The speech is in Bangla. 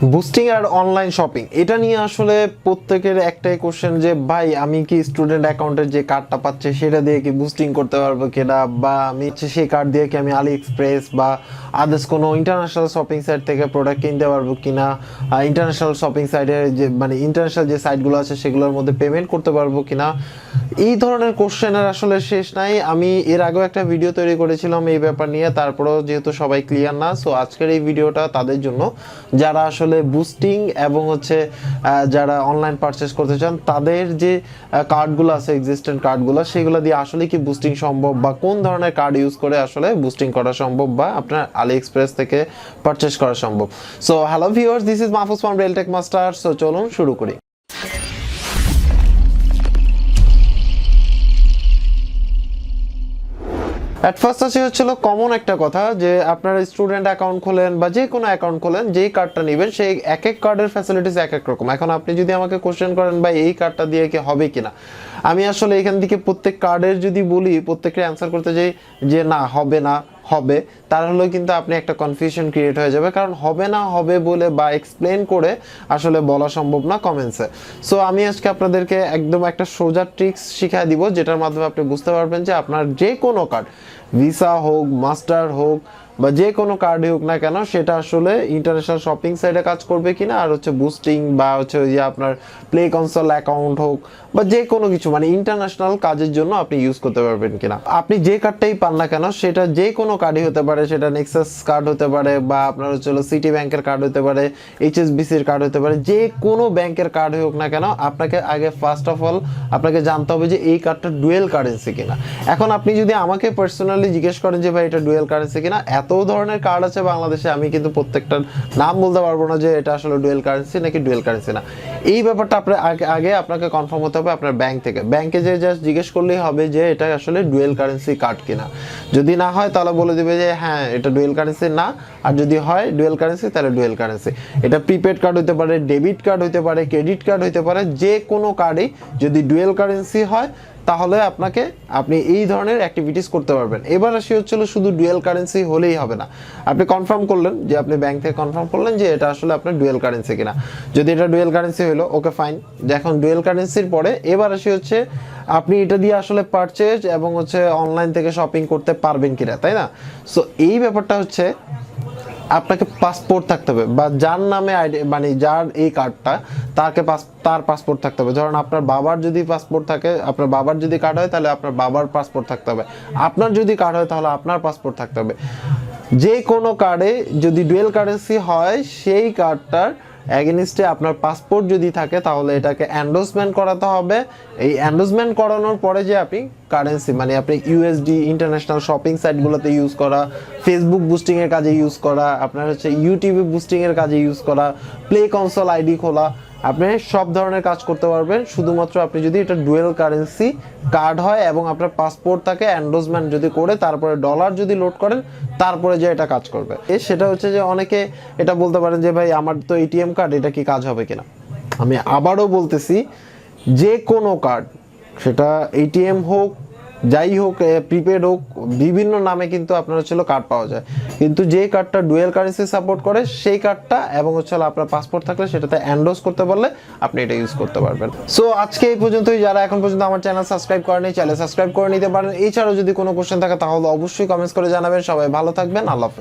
বুস্টিং আর অনলাইন শপিং এটা নিয়ে আসলে প্রত্যেকের একটাই কোশ্চেন যে ভাই আমি কি স্টুডেন্ট অ্যাকাউন্টের যে কার্ডটা পাচ্ছে সেটা দিয়ে কি বুস্টিং করতে পারবো কিনা, বা আমি সেই কার্ড দিয়ে কি আমি আলিএক্সপ্রেস বা আদার্স কোনো ইন্টারন্যাশনাল শপিং সাইট থেকে প্রোডাক্ট কিনতে পারবো কিনা, ইন্টারন্যাশনাল শপিং সাইটের যে ইন্টারন্যাশনাল যে সাইটগুলো আছে সেগুলোর মধ্যে পেমেন্ট করতে পারবো কিনা, এই ধরনের কোশ্চেনের আসলে শেষ নাই। আমি এর আগেও একটা ভিডিও তৈরি করেছিলাম এই ব্যাপার নিয়ে, তারপরেও যেহেতু সবাই ক্লিয়ার না, সো আজকের এই ভিডিওটা তাদের জন্য যারা আসলে বুস্টিং এবং যারা অনলাইন পারচেস করতে চান তাদের যে কার্ডগুলো আছে এক্সিস্টেন্ট কার্ডগুলো সেগুলো দিয়ে আসলে কি বুস্টিং সম্ভব, বা কোন ধরনের কার্ড ইউজ করে আসলে বুস্টিং করা সম্ভব বা আপনার আলিএক্সপ্রেস থেকে পারচেস করা সম্ভব। So hello viewers, this is Mahfuz from RealTech master. So চলুন শুরু করি। অ্যাট ফার্স্ট হচ্ছিল কমন একটা কথা যে আপনারা স্টুডেন্ট অ্যাকাউন্ট খোলেন বা যে কোনো অ্যাকাউন্ট খোলেন, যেই কার্ডটা নেবেন সেই এক এক কার্ডের ফ্যাসিলিটিস এক এক রকম। এখন আপনি যদি আমাকে কোশ্চেন করেন বা এই কার্ডটা দিয়ে কি হবে কিনা, আমি আসলে এখান থেকে প্রত্যেক কার্ডের যদি বলি প্রত্যেকটা অ্যান্সার করতে যাই যে না হবে না হবে, তাহলে কিন্তু আপনি একটা কনফিউশন ক্রিয়েট হয়ে যাবে, কারণ হবে না হবে বলে বা এক্সপ্লেন করে আসলে বলা সম্ভব না কমেন্টসে। সো আমি আজকে আপনাদেরকে একদম একটা সোজা ট্রিক্স শিখিয়ে দিব, যেটার মাধ্যমে আপনি বুঝতে পারবেন যে আপনার যে কোনো কার্ড, ভিসা হোক, মাস্টার হোক বা যে কোনো কার্ডই হোক না কেন, সেটা আসলে ইন্টারন্যাশনাল শপিং সাইটে কাজ করবে কিনা, আর বুস্টিং বা ওই যে আপনার প্লে কনসোল অ্যাকাউন্ট হোক বা যে কোনো কিছু ইন্টারন্যাশনাল কাজের জন্য আপনি ইউজ করতে পারবেন কিনা। আপনি যে কার্ডটাই পান না কেন, সেটা যে কোনো কার্ডই হতে পারে, সেটা নেক্সাস কার্ড হতে পারে বা আপনার সিটি ব্যাংকের কার্ড হতে পারে, HSBCর কার্ড হতে পারে, যে কোনো ব্যাংকের কার্ড হোক না কেন, আপনাকে আগে ফার্স্ট অফ অল আপনাকে জানতে হবে যে এই কার্ডটা ডুয়েল কারেন্সি কিনা। এখন আপনি যদি আমাকে পার্সোনালি জিজ্ঞেস করেন যে ভাই এটা ডুয়েল কারেন্সি কিনা, এত ধরনের কার্ড আছে বাংলাদেশে, আমি কিন্তু প্রত্যেকটার নাম বলতে পারবো না যে এটা আসলে ডুয়েল কারেন্সি নাকি ডুয়েল কারেন্সি না। এই ব্যাপারটা আপনার আগে আপনাকে কনফার্ম হতে হবে আপনার ব্যাংক থেকে। ব্যাংকে যে জাস্ট জিজ্ঞেস করলেই হবে যে এটা আসলে ডুয়েল কারেন্সি কার্ড কিনা। যদি না হয় তাহলে বলে দিবে যে হ্যাঁ এটা ডুয়েল কারেন্সি না, আর যদি হয় ডুয়েল কারেন্সি তাহলে ডুয়েল কারেন্সি। এটা প্রিপেড কার্ড হতে পারে, ডেবিট কার্ড হতে পারে, ক্রেডিট কার্ড হতে পারে, যে কোনো কার্ডই যদি ডুয়েল কারেন্সি হয় তাহলে আপনি এই ধরনের অ্যাক্টিভিটিস করতে পারবেন। এবার আসি শুধু ডুয়েল কারেন্সি হলেই হবে না। আপনি কনফার্ম করলেন যে আপনি ব্যাংক থেকে কনফার্ম করলেন যে এটা আসলে আপনার ডুয়েল কারেন্সি কিনা। যদি এটা ডুয়েল কারেন্সি হলো ওকে ফাইন। এখন ডুয়েল কারেন্সির পরে এবার আসি আপনি এটা দিয়ে আসলে পারচেজ এবং অনলাইন থেকে শপিং করতে পারবেন কিনা, তাই না? সো এই ব্যাপারটা আপনাকে পাসপোর্ট থাকতে হবে, বা যার নামে যার এই কার্ডটা তার পাসপোর্ট থাকতে হবে। ধরুন আপনার বাবার যদি পাসপোর্ট থাকে, আপনার বাবার যদি কার্ড হয় তাহলে আপনার বাবার পাসপোর্ট থাকতে হবে, আপনার যদি কার্ড হয় তাহলে আপনার পাসপোর্ট থাকতে হবে। যে কোনো কার্ডে যদি ডুয়েল কারেন্সি হয় সেই কার্ডটার এগেইনস্টে আপনার পাসপোর্ট যদি থাকে তাহলে এটাকে এন্ডোর্সমেন্ট করাতে হবে। এই এন্ডোর্সমেন্ট করানোর পরে যে আপনি কারেন্সি আপনি USD ইন্টারন্যাশনাল শপিং সাইটগুলোতে ইউজ করা, ফেসবুক বুস্টিংয়ের কাজে ইউজ করা, আপনার ইউটিউবে বুস্টিংয়ের কাজে ইউজ করা, প্লে কনসোল আইডি খোলা, আপনি সব ধরনের কাজ করতে পারবেন শুধুমাত্র আপনি যদি এটা ডুয়েল কারেন্সি কার্ড হয় এবং আপনার পাসপোর্ট থাকে, এন্ডোর্সমেন্ট যদি করে তারপরে ডলার যদি লোড করেন তারপরে যে এটা কাজ করবে। সেটা যে অনেকে এটা বলতে পারেন যে ভাই আমার তো ATM কার্ড, এটা কি কাজ হবে কিনা। আমি আবারও বলতেছি, যে কোনো কার্ড, সেটা ATM হোক, যাই হোক, প্রিপেড হোক, বিভিন্ন নামে কিন্তু আপনার কার্ড পাওয়া যায়, কিন্তু যে কার্ডটা ডুয়েল কারেন্সি সাপোর্ট করে সেই কার্ডটা এবং আপনার পাসপোর্ট থাকলে সেটাতে এন্ডোর্স করতে পারলে আপনি এটা ইউজ করতে পারবেন। সো আজকে এই পর্যন্তই। যারা এখন পর্যন্ত আমার চ্যানেল সাবস্ক্রাইব করেনি, চ্যানেল সাবস্ক্রাইব করে নিতে পারেন। এছাড়াও যদি কোনো কোশ্চেন থাকে তাহলে অবশ্যই কমেন্টস করে জানাবেন। সবাই ভালো থাকবেন, আল্লাহ হাফেজ।